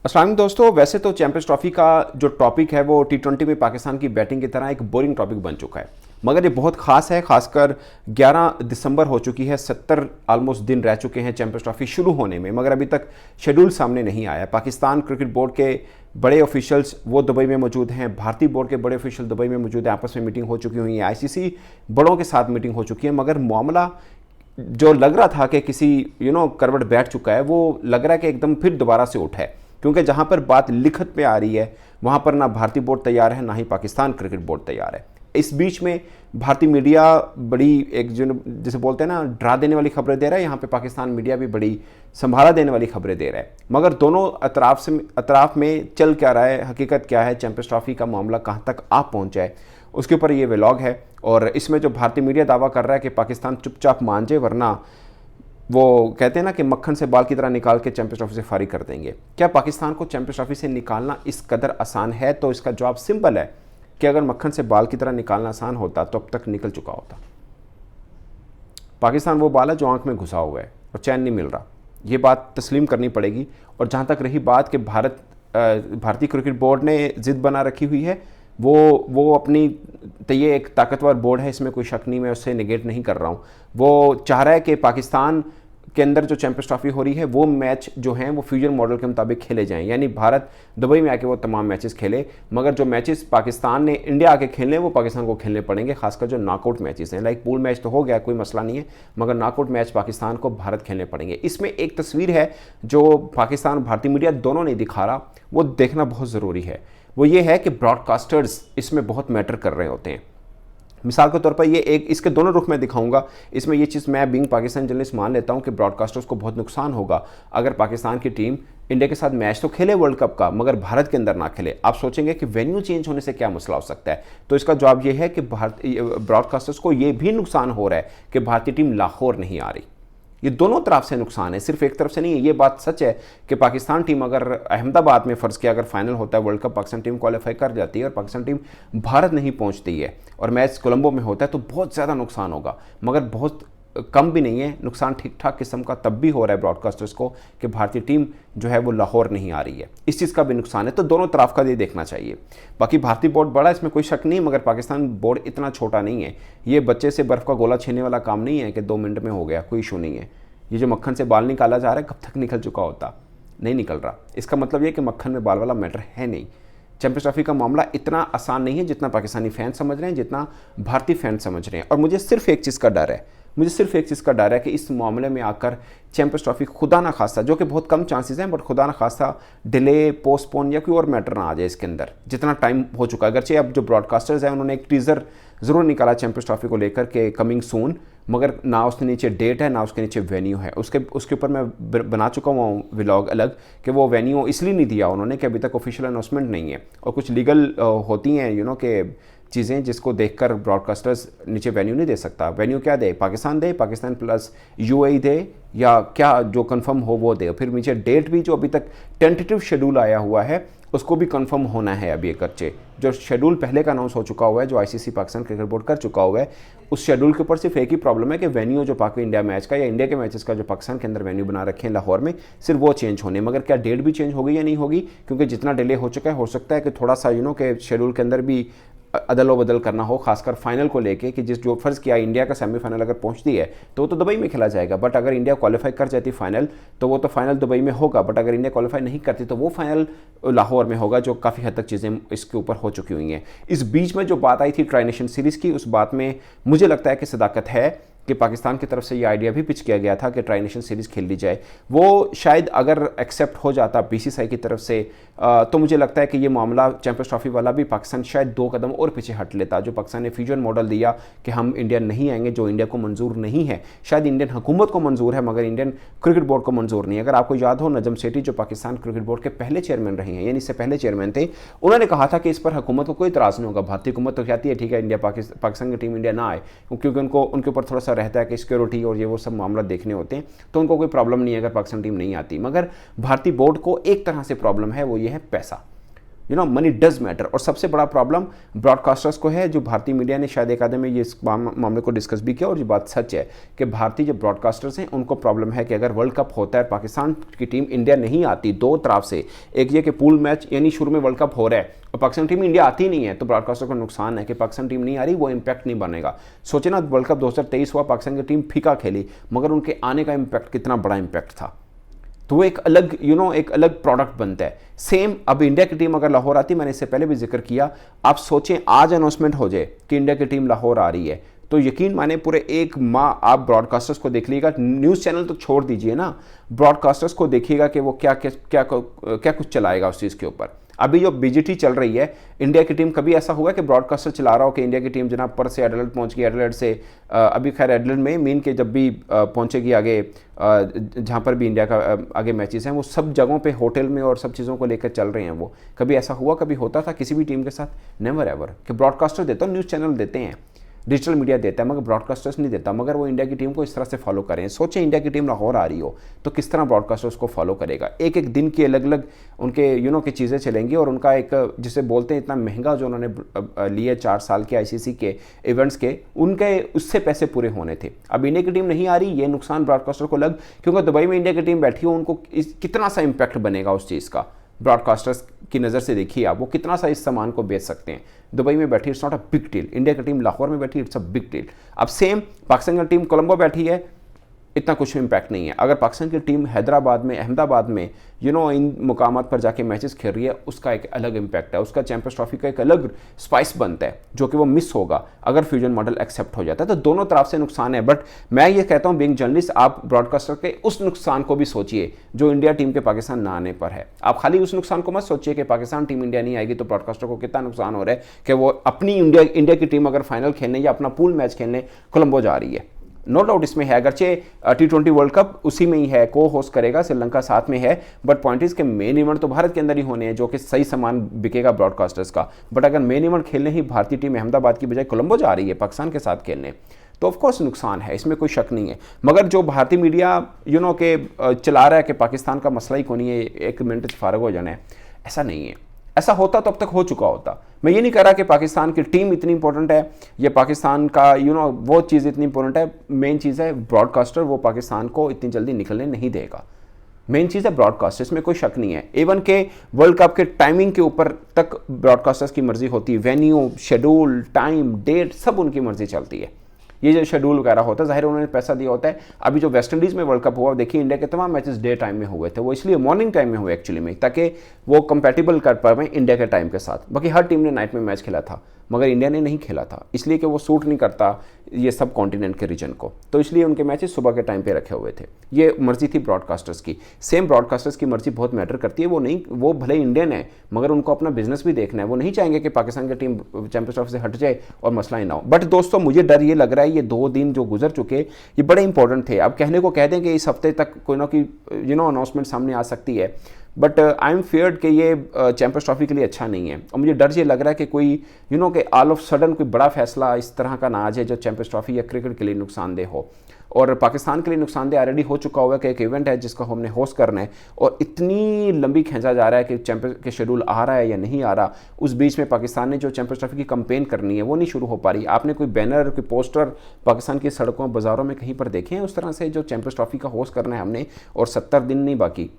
अस्सलाम वालेकुम दोस्तों। वैसे तो चैंपियंस ट्रॉफी का जो टॉपिक है वो टी20 में पाकिस्तान की बैटिंग की तरह एक बोरिंग टॉपिक बन चुका है, मगर ये बहुत खास है। खासकर 11 दिसंबर हो चुकी है, 70 ऑलमोस्ट दिन रह चुके हैं चैंपियंस ट्रॉफी शुरू होने में, मगर अभी तक शेड्यूल सामने नहीं आया। पाकिस्तान क्रिकेट बोर्ड के बड़े ऑफिशियल्स वो दुबई में मौजूद हैं, भारतीय बोर्ड के बड़े ऑफिशियल दुबई में मौजूद हैं, आपस में मीटिंग हो चुकी हुई है, आईसीसी बड़ों के साथ मीटिंग हो चुकी है, मगर मामला जो लग रहा था कि किसी करवट बैठ चुका है, वो लग रहा है कि एकदम फिर दोबारा से उठा है। क्योंकि जहां पर बात लिखत पे आ रही है वहां पर ना भारतीय बोर्ड तैयार है, ना ही पाकिस्तान क्रिकेट बोर्ड तैयार है। इस बीच में भारतीय मीडिया बड़ी एक जो जिसे बोलते हैं ना डरा देने वाली खबरें दे रहा है, यहाँ पे पाकिस्तान मीडिया भी बड़ी संभाला देने वाली खबरें दे रहा है। मगर दोनों अतराफ में चल क्या रहा है, हकीकत क्या है, चैंपियंस ट्रॉफी का मामला कहाँ तक आ पहुँचा है, उसके ऊपर ये व्लॉग है। और इसमें जो भारतीय मीडिया दावा कर रहा है कि पाकिस्तान चुपचाप मान जाए, वरना वो कहते हैं ना कि मक्खन से बाल की तरह निकाल के चैंपियंस ट्रॉफी से फारिग कर देंगे। क्या पाकिस्तान को चैंपियंस ट्रॉफी से निकालना इस कदर आसान है? तो इसका जवाब सिंपल है कि अगर मक्खन से बाल की तरह निकालना आसान होता तो अब तक निकल चुका होता। पाकिस्तान वो बाल है जो आंख में घुसा हुआ है और चैन नहीं मिल रहा, ये बात तस्लीम करनी पड़ेगी। और जहाँ तक रही बात कि भारतीय क्रिकेट बोर्ड ने जिद बना रखी हुई है, वो अपनी, तो ये एक ताकतवर बोर्ड है, इसमें कोई शक नहीं, मैं उससे निगेट नहीं कर रहा हूँ। वो चाह रहा है कि पाकिस्तान के अंदर जो चैंपियंस ट्रॉफी हो रही है वो मैच जो हैं वो फ्यूजन मॉडल के मुताबिक खेले जाएं, यानी भारत दुबई में आके वो तमाम मैचेस खेले, मगर जो मैचेस पाकिस्तान ने इंडिया आके खेलने वो पाकिस्तान को खेलने पड़ेंगे। खासकर जो नॉकआउट मैचेस हैं, लाइक पूल मैच तो हो गया, कोई मसला नहीं है, मगर नॉकआउट मैच पाकिस्तान को भारत खेलने पड़ेंगे। इसमें एक तस्वीर है जो पाकिस्तान और भारतीय मीडिया दोनों नहीं दिखा रहा, वो देखना बहुत ज़रूरी है। वो ये है कि ब्रॉडकास्टर्स इसमें बहुत मैटर कर रहे होते हैं। मिसाल के तौर पर ये एक, इसके दोनों रुख मैं दिखाऊंगा। इसमें ये चीज़ मैं बीइंग पाकिस्तान जर्नलिस्ट मान लेता हूँ कि ब्रॉडकास्टर्स को बहुत नुकसान होगा अगर पाकिस्तान की टीम इंडिया के साथ मैच तो खेले वर्ल्ड कप का, मगर भारत के अंदर ना खेले। आप सोचेंगे कि वेन्यू चेंज होने से क्या मसला हो सकता है, तो इसका जवाब ये है कि ब्रॉडकास्टर्स को ये भी नुकसान हो रहा है कि भारतीय टीम लाहौर नहीं आ रही। ये दोनों तरफ से नुकसान है, सिर्फ एक तरफ से नहीं है। ये बात सच है कि पाकिस्तान टीम अगर अहमदाबाद में फ़र्ज़ किया अगर फाइनल होता है world cup, Pakistan team qualify कर जाती है और पाकिस्तान टीम भारत नहीं पहुंचती है और मैच कोलंबो में होता है, तो बहुत ज़्यादा नुकसान होगा, मगर बहुत कम भी नहीं है। नुकसान ठीक ठाक किस्म का तब भी हो रहा है ब्रॉडकास्टर्स को कि भारतीय टीम जो है वो लाहौर नहीं आ रही है, इस चीज़ का भी नुकसान है। तो दोनों तरफ का ये देखना चाहिए। बाकी भारतीय बोर्ड बड़ा, इसमें कोई शक नहीं, मगर पाकिस्तान बोर्ड इतना छोटा नहीं है। ये बच्चे से बर्फ़ का गोला छीनने वाला काम नहीं है कि 2 मिनट में हो गया, कोई इशू नहीं है। ये जो मक्खन से बाल निकाला जा रहा है, कब तक निकल चुका होता, नहीं निकल रहा। इसका मतलब ये कि मक्खन में बाल वाला मैटर है नहीं। चैंपियंस ट्रॉफी का मामला इतना आसान नहीं है जितना पाकिस्तानी फैन समझ रहे हैं, जितना भारतीय फैन समझ रहे हैं। और मुझे सिर्फ एक चीज़ का डर है, कि इस मामले में आकर चैंपियंस ट्रॉफी खुदा ना खास्ता, जो कि बहुत कम चांसेस हैं, बट खुदा ना खास्ता डिले, पोस्टपोन या कोई और मैटर ना आ जाए इसके अंदर, जितना टाइम हो चुका है। अगरचे अब जो ब्रॉडकास्टर्स हैं उन्होंने एक टीज़र ज़रूर निकाला चैंपियंस ट्रॉफी को लेकर के कमिंग सून, मगर ना उसके नीचे डेट है ना उसके नीचे वेन्यू है। उसके ऊपर मैं बना चुका हूँ व्लॉग अलग, कि वो वेन्यू इसलिए नहीं दिया उन्होंने कि अभी तक ऑफिशियल अनाउंसमेंट नहीं है, और कुछ लीगल होती हैं कि चीज़ें जिसको देखकर ब्रॉडकास्टर्स नीचे वेन्यू नहीं दे सकता। वेन्यू क्या दे? पाकिस्तान प्लस यूएई दे, या क्या जो कंफर्म हो वो दे। फिर नीचे डेट भी, जो अभी तक टेंटेटिव शेड्यूल आया हुआ है उसको भी कंफर्म होना है। अभी एक अच्छे जो शेड्यूल पहले का अनाउंस हो चुका हुआ है, जो आईसीसी पाकिस्तान क्रिकेट बोर्ड कर चुका हुआ है, उस शेड्यूल के ऊपर सिर्फ एक ही प्रॉब्लम है कि वेन्यू जो पाक इंडिया मैच का या इंडिया के मैचेस का जो पाकिस्तान के अंदर वेन्यू बना रखे हैं लाहौर में, सिर्फ वो चेंज होने। मगर क्या डेट भी चेंज होगी या नहीं होगी? क्योंकि जितना डिले हो चुका है, हो सकता है कि थोड़ा सा के शेड्यूल के अंदर भी अदलो बदल करना हो, खासकर फाइनल को लेके, कि जो फ़र्ज़ किया इंडिया का सेमीफाइनल अगर पहुंचती है तो वो तो दुबई में खेला जाएगा, बट अगर इंडिया क्वालिफाई कर जाती फाइनल तो वो तो फाइनल दुबई में होगा, बट अगर इंडिया क्वालिफाई नहीं करती तो वो फाइनल लाहौर में होगा, जो काफ़ी हद तक चीज़ें इसके ऊपर हो चुकी हुई हैं। इस बीच में जो बात आई थी ट्राई नेशन सीरीज़ की, उस बात में मुझे लगता है कि सदाकत है कि पाकिस्तान की तरफ से ये आइडिया भी पिच किया गया था कि ट्राई नेशन सीरीज़ खेल ली जाए। वो शायद अगर एक्सेप्ट हो जाता बीसीसीआई की तरफ से, तो मुझे लगता है कि ये मामला चैंपियंस ट्रॉफी वाला भी पाकिस्तान शायद 2 कदम और पीछे हट लेता। जो पाकिस्तान ने फ्यूजन मॉडल दिया कि हम इंडिया नहीं आएंगे, जो इंडिया को मंजूर नहीं है, शायद इंडियन हुकूमत को मंजूर है मगर इंडियन क्रिकेट बोर्ड को मंजूर नहीं है। अगर आपको याद हो, नजम सेठी जो पाकिस्तान क्रिकेट बोर्ड के पहले चेयरमैन रहे हैं, यानी इससे पहले चेयरमैन थे, उन्होंने कहा था कि इस पर हुकूमत को कोई इतराज़ नहीं होगा। भारतीय हुकूमत तो कहती है ठीक है इंडिया पाकिस्तान की टीम इंडिया ना आए, क्योंकि उनके ऊपर थोड़ा सा रहता है कि सिक्योरिटी और ये वो सब मामला देखने होते हैं, तो उनको कोई प्रॉब्लम नहीं है अगर पाकिस्तान टीम नहीं आती। मगर भारतीय बोर्ड को एक तरह से प्रॉब्लम है, वो ये है पैसा। Money does matter. और सबसे बड़ा प्रॉब्लम ब्रॉडकास्टर्स को है, जो भारतीय मीडिया ने शायद एक आधे में ये इस मामले को डिस्कस भी किया, और ये बात सच है कि भारतीय जो ब्रॉडकास्टर्स हैं उनको प्रॉब्लम है कि अगर वर्ल्ड कप होता है, पाकिस्तान की टीम इंडिया नहीं आती, दो तरफ से, एक ये कि पूल मैच यानी शुरू में वर्ल्ड कप हो रहा है और पाकिस्तान टीम इंडिया आती नहीं है, तो ब्रॉडकास्टर को नुकसान है कि पाकिस्तान टीम नहीं आ रही, वो इंपैक्ट नहीं बनेगा। सोचे ना, वर्ल्ड कप 2023 हुआ, पाकिस्तान की टीम फीका खेली, मगर उनके आने का इंपैक्ट कितना बड़ा इंपैक्ट था, तो वो एक अलग एक अलग प्रोडक्ट बनता है। सेम अब इंडिया की टीम अगर लाहौर आती, मैंने इससे पहले भी जिक्र किया, आप सोचें आज अनाउंसमेंट हो जाए कि इंडिया की टीम लाहौर आ रही है, तो यकीन माने पूरे एक माह आप ब्रॉडकास्टर्स को देख लीजिएगा, न्यूज़ चैनल तो छोड़ दीजिए ना, ब्रॉडकास्टर्स को देखिएगा कि वो क्या क्या क्या क्या कुछ चलाएगा उस चीज़ के ऊपर। अभी जो बीजीटी चल रही है इंडिया की टीम, कभी ऐसा हुआ कि ब्रॉडकास्टर चला रहा हो कि इंडिया की टीम जनाब पर से एडिलेड पहुंच गई, एडिलेड से अभी खैर एडिलेड में मीन के जब भी पहुंचेगी आगे, जहां पर भी इंडिया का आगे मैचेस हैं, वो सब जगहों पे होटल में और सब चीज़ों को लेकर चल रहे हैं। वो कभी ऐसा हुआ, कभी होता था किसी भी टीम के साथ? नेवर एवर कि ब्रॉडकास्टर देता, न्यूज़ चैनल देते हैं, डिजिटल मीडिया देता है, मगर ब्रॉडकास्टर्स नहीं देता। मगर वो इंडिया की टीम को इस तरह से फॉलो करें। सोचें इंडिया की टीम लाहौर आ रही हो तो किस तरह ब्रॉडकास्टर्स को फॉलो करेगा। एक एक दिन की अलग अलग उनके की चीज़ें चलेंगी, और उनका एक जिसे बोलते हैं इतना महंगा जो उन्होंने लिए 4 साल के आईसीसी के इवेंट्स के, उनके उससे पैसे पूरे होने थे। अब इंडिया की टीम नहीं आ रही, ये नुकसान ब्रॉडकास्टर को लग, क्योंकि दुबई में इंडिया की टीम बैठी हो, उनको कितना सा इंपैक्ट बनेगा उस चीज़ का। ब्रॉडकास्टर्स की नज़र से देखिए आप, वो कितना सा इस सामान को बेच सकते हैं। दुबई में बैठी, it's not a big deal. India की टीम लाहौर में बैठी, इट्स अ बिग डील। अब सेम पाकिस्तान की टीम कोलंबो बैठी है, इतना कुछ इम्पैक्ट नहीं है। अगर पाकिस्तान की टीम हैदराबाद में, अहमदाबाद में इन मुकामात पर जाके मैचेस खेल रही है, उसका एक अलग इम्पैक्ट है, उसका चैंपियंस ट्रॉफी का एक अलग स्पाइस बनता है, जो कि वो मिस होगा अगर फ्यूजन मॉडल एक्सेप्ट हो जाता है। तो दोनों तरफ से नुकसान है। बट मैं ये कहता हूँ, बीइंग जर्नलिस्ट, आप ब्रॉडकास्टर के उस नुकसान को भी सोचिए जो इंडिया टीम के पाकिस्तान ना आने पर है। आप खाली उस नुकसान को मत सोचिए कि पाकिस्तान टीम इंडिया नहीं आएगी तो ब्रॉडकास्टर को कितना नुकसान हो रहा है कि वो अपनी इंडिया की टीम अगर फाइनल खेलने या अपना पूल मैच खेलने कोलंबो जा रही है। नो डाउट इसमें है, अगरचे T20 वर्ल्ड कप उसी में ही है, को होस्ट करेगा, श्रीलंका साथ में है, बट पॉइंट इज के मेन इवेंट तो भारत के अंदर ही होने हैं, जो कि सही सामान बिकेगा ब्रॉडकास्टर्स का। बट अगर मेन इवेंट खेलने ही भारतीय टीम अहमदाबाद की बजाय कोलंबो जा रही है पाकिस्तान के साथ खेलने, तो ऑफकोर्स नुकसान है, इसमें कोई शक नहीं है। मगर जो भारतीय मीडिया के चला रहा है कि पाकिस्तान का मसला ही कोई नहीं है, 1 मिनट फारग हो जाना है, ऐसा नहीं है। ऐसा होता तो अब तक हो चुका होता। मैं ये नहीं कह रहा कि पाकिस्तान की टीम इतनी इंपॉर्टेंट है या पाकिस्तान का वो चीज़ इतनी इंपॉर्टेंट है। मेन चीज़ है ब्रॉडकास्टर, वो पाकिस्तान को इतनी जल्दी निकलने नहीं देगा। मेन चीज़ है ब्रॉडकास्टर, इसमें कोई शक नहीं है। इवन के वर्ल्ड कप के टाइमिंग के ऊपर तक ब्रॉडकास्टर्स की मर्जी होती है, वेन्यू, शेड्यूल, टाइम, डेट, सब उनकी मर्जी चलती है। ये जो शेड्यूल वगैरह होता है, जाहिर उन्होंने पैसा दिया होता है। अभी जो वेस्ट इंडीज़ में वर्ल्ड कप हुआ, देखिए इंडिया के तमाम मैचेस डे टाइम में हुए थे, वो इसलिए मॉर्निंग टाइम में हुए एक्चुअली में, ताकि वो कंपैटिबल कर पाए इंडिया के टाइम के साथ। बाकी हर टीम ने नाइट में मैच खेला था, मगर इंडिया ने नहीं खेला था, इसलिए कि वो सूट नहीं करता ये सब कॉन्टिनेंट के रीजन को, तो इसलिए उनके मैचेस सुबह के टाइम पे रखे हुए थे। ये मर्जी थी ब्रॉडकास्टर्स की। सेम ब्रॉडकास्टर्स की मर्जी बहुत मैटर करती है। वो भले इंडियन है, मगर उनको अपना बिजनेस भी देखना है। वो नहीं चाहेंगे कि पाकिस्तान की टीम चैंपियंस ट्रॉफी से हट जाए और मसला ही ना हो। बट दोस्तों, मुझे डर ये लग रहा है, ये 2 दिन जो गुजर चुके, ये बड़े इंपॉर्टेंट थे। अब कहने को कह दें कि इस हफ्ते तक कोई ना कोई अनाउंसमेंट सामने आ सकती है, बट आई एम फेयर्ड कि ये चैंपियंस ट्रॉफी के लिए अच्छा नहीं है। और मुझे डर ये लग रहा है कि कोई कि ऑल ऑफ सडन कोई बड़ा फैसला इस तरह का ना आ जाए जो चैंपियंस ट्रॉफी या क्रिकेट के लिए नुकसानदेह हो। और पाकिस्तान के लिए नुकसानदेह ऑलरेडी हो चुका हुआ है कि एक इवेंट है जिसको हमने होस्ट करना है, और इतनी लंबी खींचा जा रहा है कि चैंपियंस के शेड्यूल आ रहा है या नहीं आ रहा। उस बीच में पाकिस्तान ने जो चैंपियंस ट्रॉफी की कंपेन करनी है वो नहीं शुरू हो पा रही। आपने कोई बैनर, कोई पोस्टर पाकिस्तान की सड़कों बाज़ारों में कहीं पर देखे हैं उस तरह से जो चैंपियंस ट्रॉफी का होस्ट करना है हमने, और 70 दिन नहीं बाकी?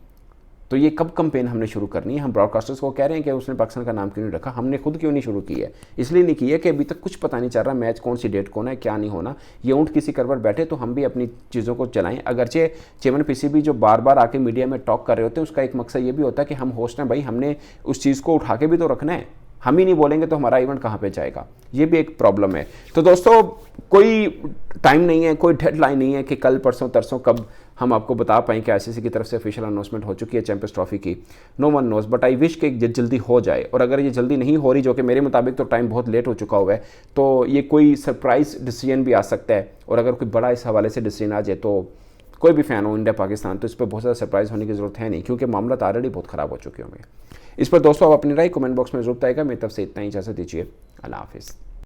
तो ये कब कंपेन हमने शुरू करनी है? हम ब्रॉडकास्टर्स को कह रहे हैं कि उसने पाकिस्तान का नाम क्यों नहीं रखा। हमने खुद क्यों नहीं शुरू की है? इसलिए नहीं की है कि अभी तक कुछ पता नहीं चल रहा मैच कौन सी डेट कौन है, क्या नहीं होना। ये ऊँट किसी कर पर बैठे तो हम भी अपनी चीज़ों को चलाएं। अगरचे चेयरमैन पीसीबी जो बार बार आके मीडिया में टॉक कर रहे होते हैं, उसका एक मकसद ये भी होता है कि हम होस्ट हैं भाई, हमने उस चीज़ को उठा के भी तो रखना है। हम ही नहीं बोलेंगे तो हमारा इवेंट कहाँ पे जाएगा? ये भी एक प्रॉब्लम है। तो दोस्तों, कोई टाइम नहीं है, कोई डेडलाइन नहीं है कि कल परसों तरसों कब हम आपको बता पाएँ कि आईसीसी की तरफ से ऑफिशियल अनाउंसमेंट हो चुकी है चैंपियंस ट्रॉफी की। No one knows, but I wish कि जल्दी हो जाए। और अगर ये जल्दी नहीं हो रही, जो कि मेरे मुताबिक तो टाइम बहुत लेट हो चुका हुआ है, तो ये कोई सरप्राइज डिसीजन भी आ सकता है। और अगर कोई बड़ा इस हवाले से डिसीजन आ जाए, तो कोई भी फ़ैन हो इंडिया पाकिस्तान, तो इस पर बहुत ज़्यादा सरप्राइज होने की ज़रूरत है नहीं, क्योंकि मामला तो ऑलरेडी बहुत ख़राब हो चुके होंगे। इस पर दोस्तों आप अपनी राय कमेंट बॉक्स में जरूर बताइएगा। मेरी तरफ से इतना ही, इजाज़त दीजिए। अल्लाह हाफिज़।